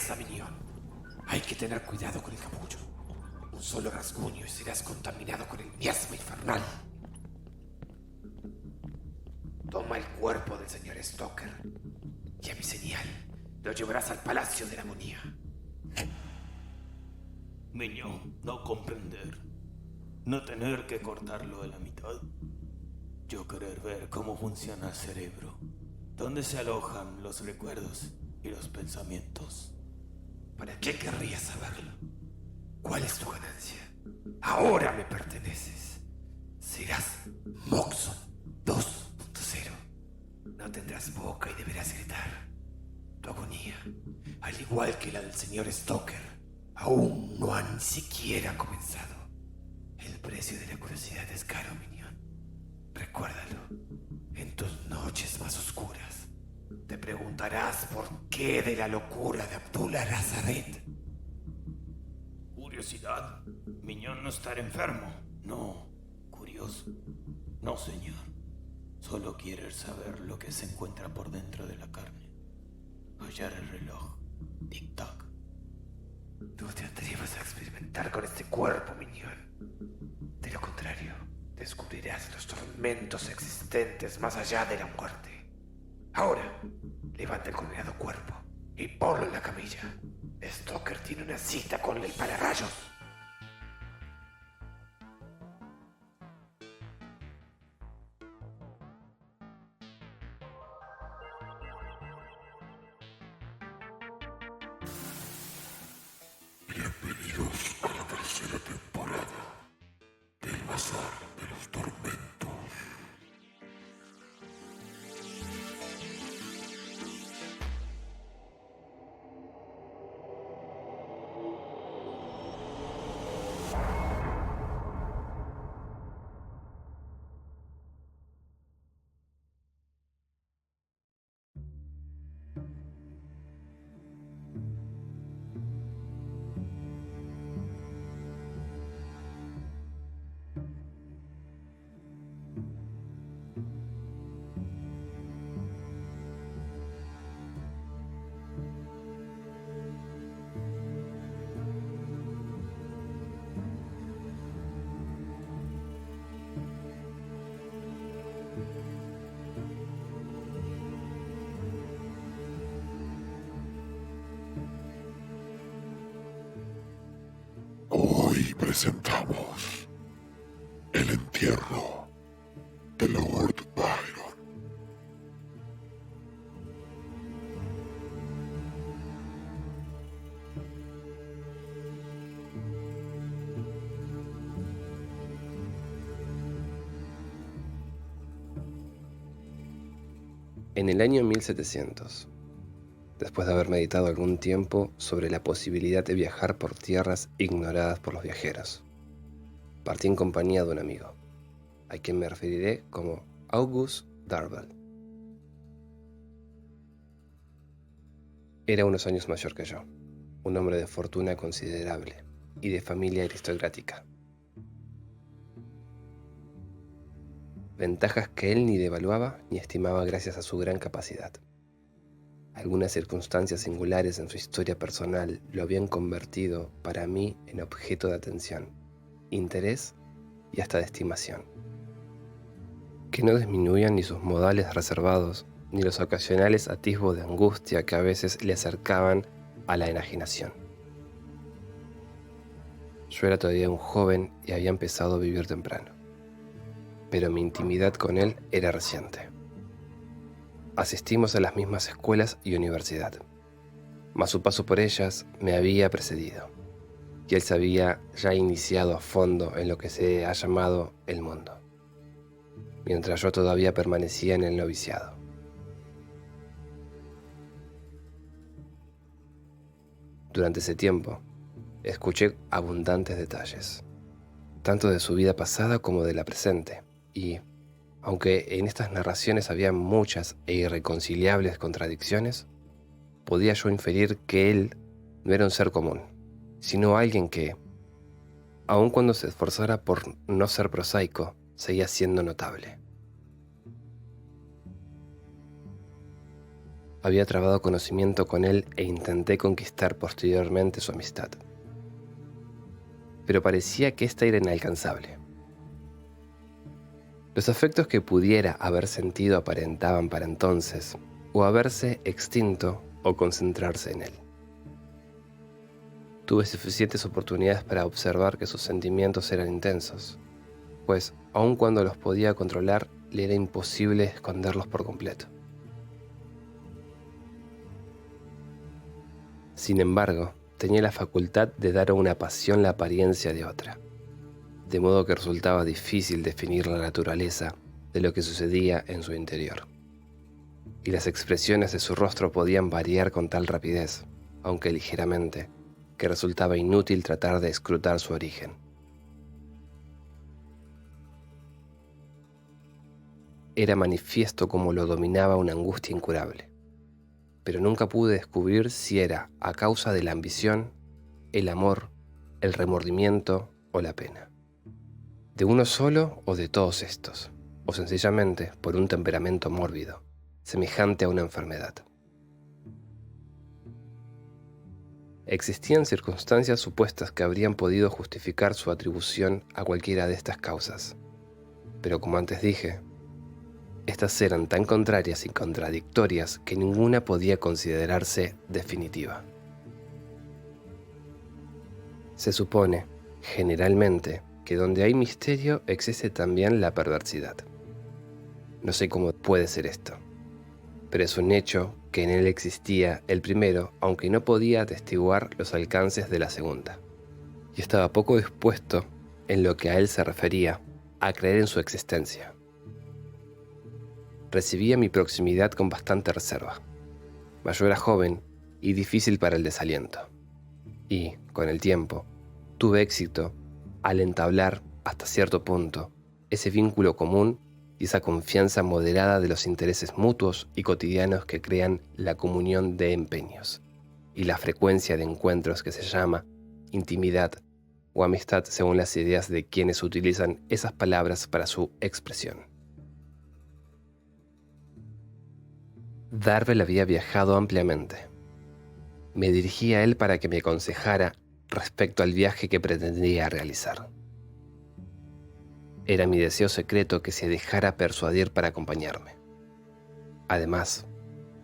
cabeza, minión. Hay que tener cuidado con el capullo. Un solo rasguño y serás contaminado con el miasma infernal. Toma el cuerpo del señor Stoker y a mi señal lo llevarás al Palacio de la Agonía. Miñón, no comprender. No tener que cortarlo a la mitad. Yo querer ver cómo funciona el cerebro. Dónde se alojan los recuerdos y los pensamientos. ¿Para qué querrías saberlo? ¿Cuál es tu ganancia? Ahora me perteneces. Serás Moxon 2.0. No tendrás boca y deberás gritar. Tu agonía, al igual que la del señor Stoker, aún no ha ni siquiera comenzado. El precio de la curiosidad es caro, minión. Recuérdalo. En tus noches más oscuras, te preguntarás por qué de la locura de Abdullah Razaret. ¿Curiosidad? Miñón no estar enfermo. No. ¿Curioso? No, señor. Solo quiere saber lo que se encuentra por dentro de la carne. Hallar el reloj. Tic-tac. No te atrevas a experimentar con este cuerpo, minión. De lo contrario, descubrirás los tormentos existentes más allá de la muerte. Ahora, levanta el condenado cuerpo y ponlo en la camilla. Stoker tiene una cita con el pararrayos. Bienvenidos a la tercera temporada del Bazar de los Tormentos. Hoy presentamos el entierro de Lord Byron. En el año 1700, después de haber meditado algún tiempo sobre la posibilidad de viajar por tierras ignoradas por los viajeros, partí en compañía de un amigo, a quien me referiré como August Darvel. Era unos años mayor que yo, un hombre de fortuna considerable y de familia aristocrática. Ventajas que él ni devaluaba ni estimaba gracias a su gran capacidad. Algunas circunstancias singulares en su historia personal lo habían convertido para mí en objeto de atención, interés y hasta de estimación, que no disminuían ni sus modales reservados ni los ocasionales atisbos de angustia que a veces le acercaban a la enajenación. Yo era todavía un joven y había empezado a vivir temprano, pero mi intimidad con él era reciente. Asistimos a las mismas escuelas y universidad, mas su paso por ellas me había precedido, y él se había ya iniciado a fondo en lo que se ha llamado el mundo, mientras yo todavía permanecía en el noviciado. Durante ese tiempo, escuché abundantes detalles, tanto de su vida pasada como de la presente, y, aunque en estas narraciones había muchas e irreconciliables contradicciones, podía yo inferir que él no era un ser común, sino alguien que, aun cuando se esforzara por no ser prosaico, seguía siendo notable. Había trabado conocimiento con él e intenté conquistar posteriormente su amistad. Pero parecía que ésta era inalcanzable. Los afectos que pudiera haber sentido aparentaban para entonces o haberse extinto o concentrarse en él. Tuve suficientes oportunidades para observar que sus sentimientos eran intensos, pues aun cuando los podía controlar, le era imposible esconderlos por completo. Sin embargo, tenía la facultad de dar a una pasión la apariencia de otra, de modo que resultaba difícil definir la naturaleza de lo que sucedía en su interior. Y las expresiones de su rostro podían variar con tal rapidez, aunque ligeramente, que resultaba inútil tratar de escrutar su origen. Era manifiesto cómo lo dominaba una angustia incurable, pero nunca pude descubrir si era a causa de la ambición, el amor, el remordimiento o la pena. De uno solo o de todos estos, o sencillamente por un temperamento mórbido, semejante a una enfermedad. Existían circunstancias supuestas que habrían podido justificar su atribución a cualquiera de estas causas, pero como antes dije, estas eran tan contrarias y contradictorias que ninguna podía considerarse definitiva. Se supone, generalmente, que donde hay misterio existe también la perversidad. No sé cómo puede ser esto, pero es un hecho que en él existía el primero, aunque no podía atestiguar los alcances de la segunda, y estaba poco dispuesto, en lo que a él se refería, a creer en su existencia. Recibía mi proximidad con bastante reserva, mas yo era joven y difícil para el desaliento, y, con el tiempo, tuve éxito al entablar, hasta cierto punto, ese vínculo común y esa confianza moderada de los intereses mutuos y cotidianos que crean la comunión de empeños y la frecuencia de encuentros que se llama intimidad o amistad según las ideas de quienes utilizan esas palabras para su expresión. Darvel había viajado ampliamente. Me dirigí a él para que me aconsejara respecto al viaje que pretendía realizar. Era mi deseo secreto que se dejara persuadir para acompañarme. Además,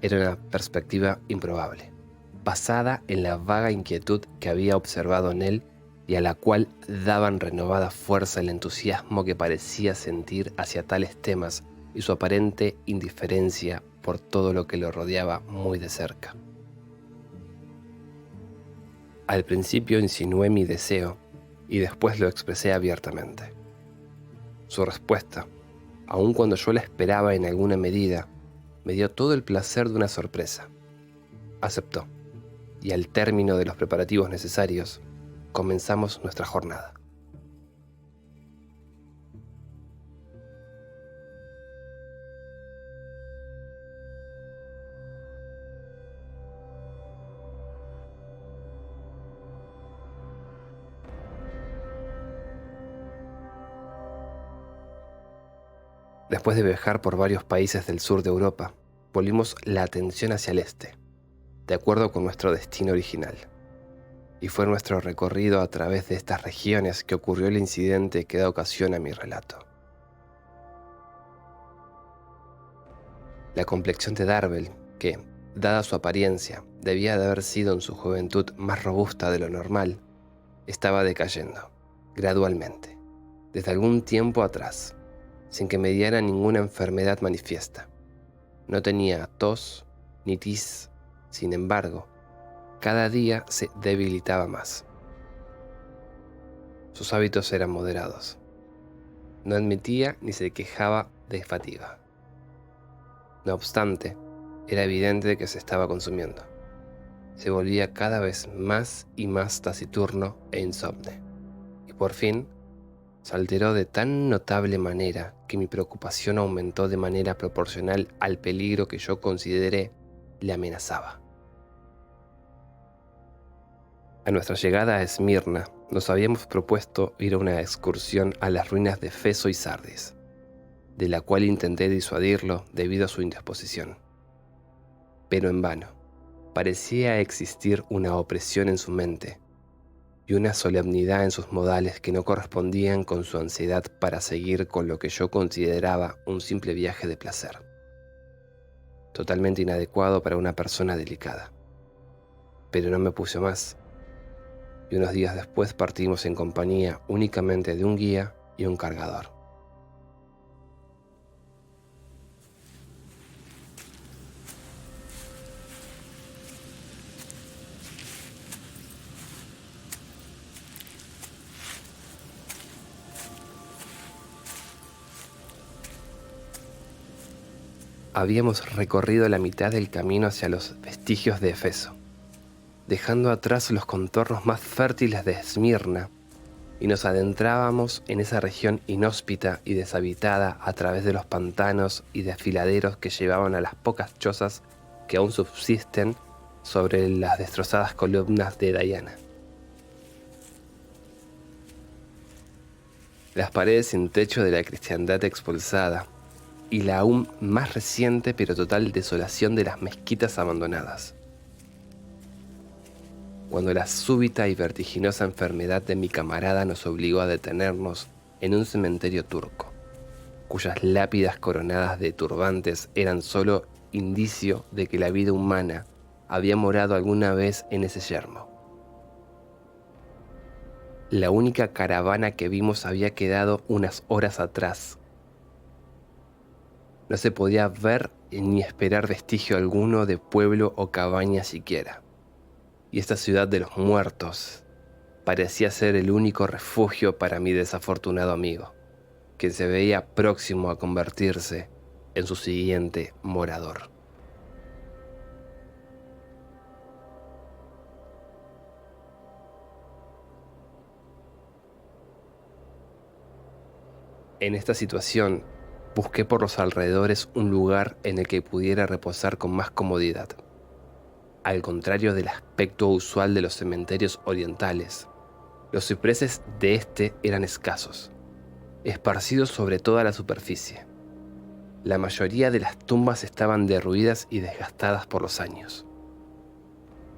era una perspectiva improbable, basada en la vaga inquietud que había observado en él y a la cual daban renovada fuerza el entusiasmo que parecía sentir hacia tales temas y su aparente indiferencia por todo lo que lo rodeaba muy de cerca. Al principio insinué mi deseo y después lo expresé abiertamente. Su respuesta, aun cuando yo la esperaba en alguna medida, me dio todo el placer de una sorpresa. Aceptó, y al término de los preparativos necesarios, comenzamos nuestra jornada. Después de viajar por varios países del sur de Europa, volvimos la atención hacia el este, de acuerdo con nuestro destino original. Y fue nuestro recorrido a través de estas regiones que ocurrió el incidente que da ocasión a mi relato. La complexión de Darvel, que, dada su apariencia, debía de haber sido en su juventud más robusta de lo normal, estaba decayendo, gradualmente, desde algún tiempo atrás, sin que mediara ninguna enfermedad manifiesta. No tenía tos ni tis, sin embargo, cada día se debilitaba más. Sus hábitos eran moderados. No admitía ni se quejaba de fatiga. No obstante, era evidente que se estaba consumiendo. Se volvía cada vez más y más taciturno e insomne. Y por fin, se alteró de tan notable manera que mi preocupación aumentó de manera proporcional al peligro que yo consideré le amenazaba. A nuestra llegada a Esmirna, nos habíamos propuesto ir a una excursión a las ruinas de Feso y Sardis, de la cual intenté disuadirlo debido a su indisposición. pero en vano. Parecía existir una opresión en su mente y una solemnidad en sus modales que no correspondían con su ansiedad para seguir con lo que yo consideraba un simple viaje de placer, totalmente inadecuado para una persona delicada. Pero no me puse más, y unos días después partimos en compañía únicamente de un guía y un cargador. Habíamos recorrido la mitad del camino hacia los vestigios de Éfeso, dejando atrás los contornos más fértiles de Esmirna, y nos adentrábamos en esa región inhóspita y deshabitada a través de los pantanos y desfiladeros que llevaban a las pocas chozas que aún subsisten sobre las destrozadas columnas de Diana. Las paredes sin techo de la cristiandad expulsada, y la aún más reciente pero total desolación de las mezquitas abandonadas. Cuando la súbita y vertiginosa enfermedad de mi camarada nos obligó a detenernos en un cementerio turco, cuyas lápidas coronadas de turbantes eran solo indicio de que la vida humana había morado alguna vez en ese yermo. La única caravana que vimos había quedado unas horas atrás. No se podía ver ni esperar vestigio alguno de pueblo o cabaña siquiera. Y esta ciudad de los muertos parecía ser el único refugio para mi desafortunado amigo, quien se veía próximo a convertirse en su siguiente morador. En esta situación, busqué por los alrededores un lugar en el que pudiera reposar con más comodidad. Al contrario del aspecto usual de los cementerios orientales, los cipreses de este eran escasos, esparcidos sobre toda la superficie. La mayoría de las tumbas estaban derruidas y desgastadas por los años.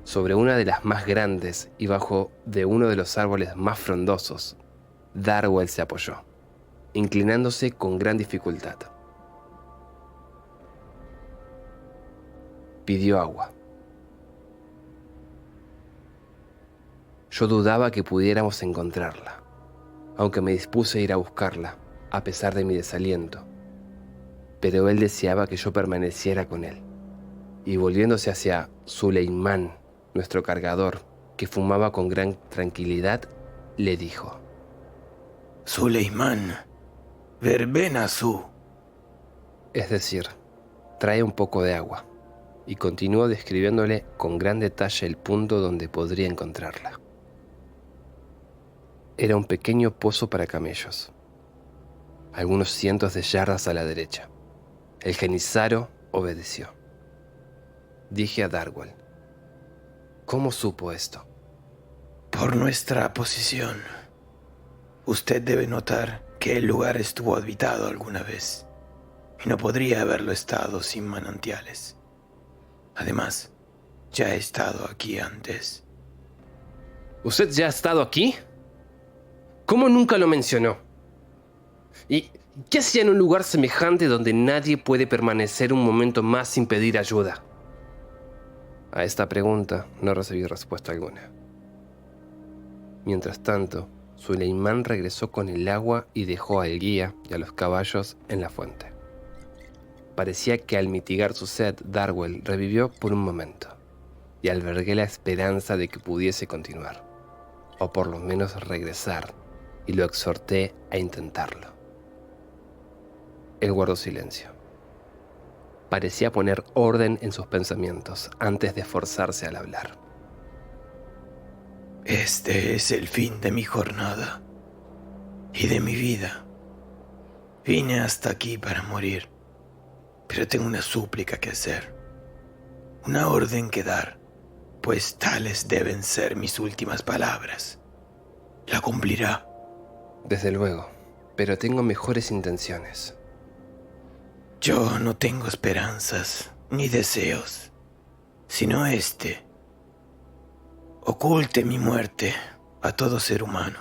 Sobre una de las más grandes y bajo de uno de los árboles más frondosos, Darwell se apoyó, inclinándose con gran dificultad. Pidió agua. Yo dudaba que pudiéramos encontrarla, aunque me dispuse a ir a buscarla, a pesar de mi desaliento. Pero él deseaba que yo permaneciera con él, y volviéndose hacia Suleimán, nuestro cargador, que fumaba con gran tranquilidad, le dijo: Suleimán, verbena su. Es decir, trae un poco de agua, y continuó describiéndole con gran detalle el punto donde podría encontrarla. Era un pequeño pozo para camellos, algunos cientos de yardas a la derecha. El jenízaro obedeció. Dije a Darwell: ¿cómo supo esto? Por nuestra posición. Usted debe notar que el lugar estuvo habitado alguna vez, y no podría haberlo estado sin manantiales. Además, ya he estado aquí antes. ¿Usted ya ha estado aquí? ¿Cómo nunca lo mencionó? ¿Y qué hacía en un lugar semejante donde nadie puede permanecer un momento más sin pedir ayuda? A esta pregunta no recibí respuesta alguna. Mientras tanto, Suleimán regresó con el agua y dejó al guía y a los caballos en la fuente. Parecía que al mitigar su sed, Darwell revivió por un momento, y albergué la esperanza de que pudiese continuar, o por lo menos regresar, y lo exhorté a intentarlo. Él guardó silencio. Parecía poner orden en sus pensamientos antes de esforzarse al hablar. Este es el fin de mi jornada y de mi vida. Vine hasta aquí para morir, pero tengo una súplica que hacer, una orden que dar, pues tales deben ser mis últimas palabras. ¿La cumplirá? Desde luego, pero tengo mejores intenciones. Yo no tengo esperanzas ni deseos. sino este. Oculte mi muerte a todo ser humano.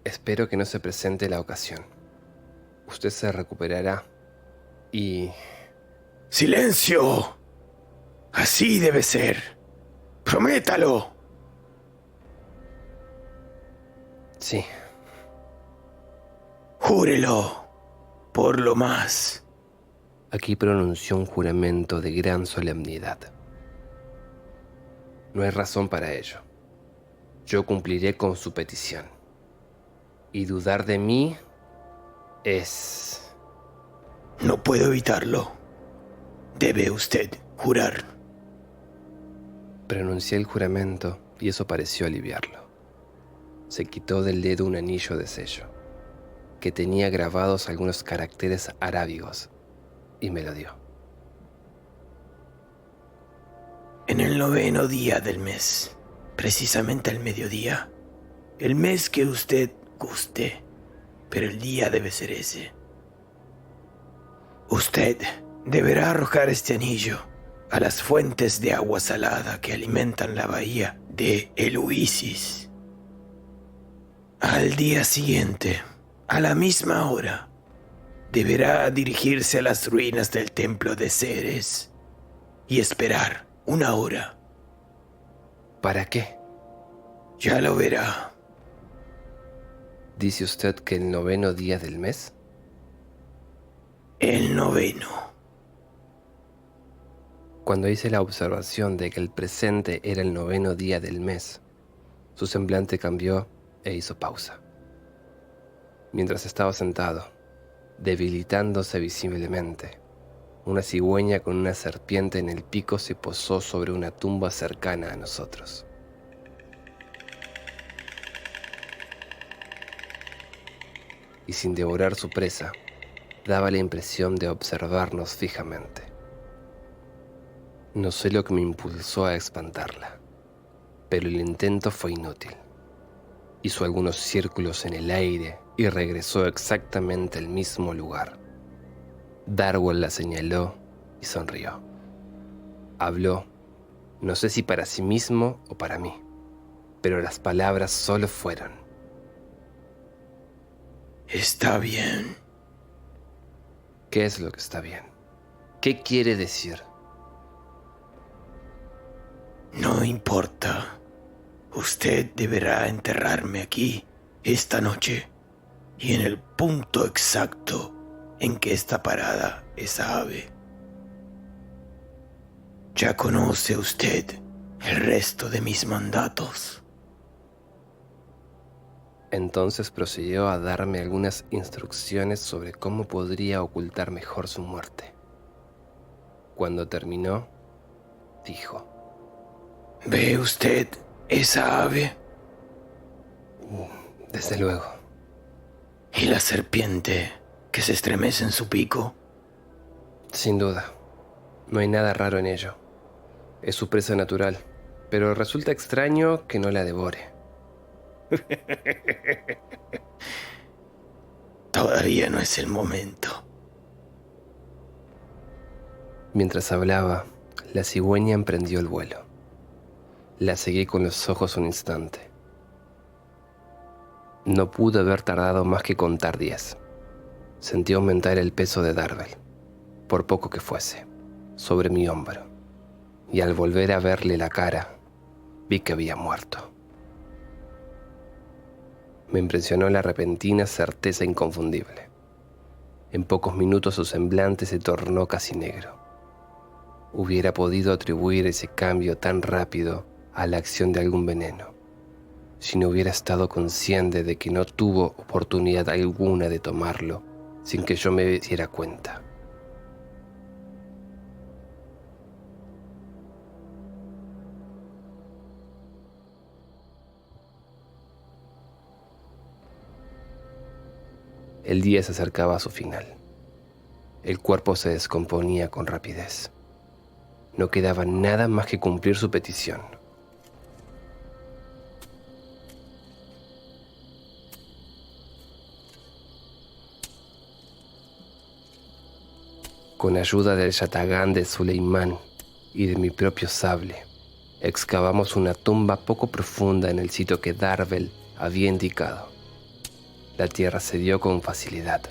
Espero que no se presente la ocasión. Usted se recuperará y... ¡Silencio! Así debe ser. ¡Prométalo! Sí, Júrelo, por lo más. aquí pronunció un juramento de gran solemnidad. No hay razón para ello. Yo cumpliré con su petición. Y dudar de mí es... No puedo evitarlo. Debe usted jurar. Pronuncié el juramento y eso pareció aliviarlo. Se quitó del dedo un anillo de sello, que tenía grabados algunos caracteres arábigos, y me lo dio. En el 9º día del mes, precisamente al mediodía, el mes que usted guste, pero el día debe ser ese. Usted deberá arrojar este anillo a las fuentes de agua salada que alimentan la bahía de Eluisis. Al día siguiente, a la misma hora, deberá dirigirse a las ruinas del templo de Ceres y esperar 1 hora. ¿Para qué? Ya lo verá. ¿Dice usted que el 9º día del mes? El 9º. Cuando hice la observación de que el presente era el 9º día del mes, su semblante cambió e hizo pausa. Mientras estaba sentado, debilitándose visiblemente, una cigüeña con una serpiente en el pico se posó sobre una tumba cercana a nosotros. Y sin devorar su presa, daba la impresión de observarnos fijamente. No sé lo que me impulsó a espantarla, pero el intento fue inútil. Hizo algunos círculos en el aire y regresó exactamente al mismo lugar. Darwell la señaló y sonrió. Habló, no sé si para sí mismo o para mí, pero las palabras solo fueron: Está bien. ¿qué es lo que está bien? ¿Qué quiere decir? No importa. Usted deberá enterrarme aquí esta noche y en el punto exacto en que está parada esa ave. Ya conoce usted el resto de mis mandatos. Entonces procedió a darme algunas instrucciones sobre cómo podría ocultar mejor su muerte. Cuando terminó, dijo: ¿Ve usted esa ave? Desde luego. ¿Y la serpiente que se estremece en su pico? Sin duda. No hay nada raro en ello. Es su presa natural, pero resulta extraño que no la devore. Todavía no es el momento. Mientras hablaba, la cigüeña emprendió el vuelo. La seguí con los ojos un instante. No pude haber tardado más que contar 10. Sentí aumentar el peso de Darwell, por poco que fuese, sobre mi hombro, y al volver a verle la cara, vi que había muerto. Me impresionó la repentina certeza inconfundible. En pocos minutos su semblante se tornó casi negro. Hubiera podido atribuir ese cambio tan rápido a la acción de algún veneno, si no hubiera estado consciente de que no tuvo oportunidad alguna de tomarlo sin que yo me diera cuenta. El día se acercaba a su final. El cuerpo se descomponía con rapidez. No quedaba nada más que cumplir su petición. Con ayuda del yatagán de Suleimán, y de mi propio sable, excavamos una tumba poco profunda en el sitio que Darvel había indicado. La tierra cedió con facilidad.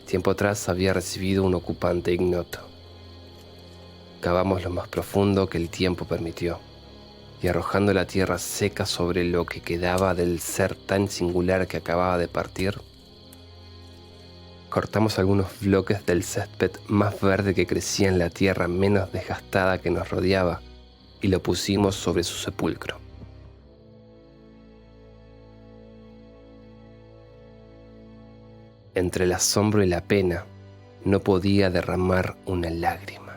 Tiempo atrás había recibido un ocupante ignoto. Cavamos lo más profundo que el tiempo permitió, y arrojando la tierra seca sobre lo que quedaba del ser tan singular que acababa de partir, cortamos algunos bloques del césped más verde que crecía en la tierra menos desgastada que nos rodeaba y lo pusimos sobre su sepulcro. Entre el asombro y la pena, no podía derramar una lágrima.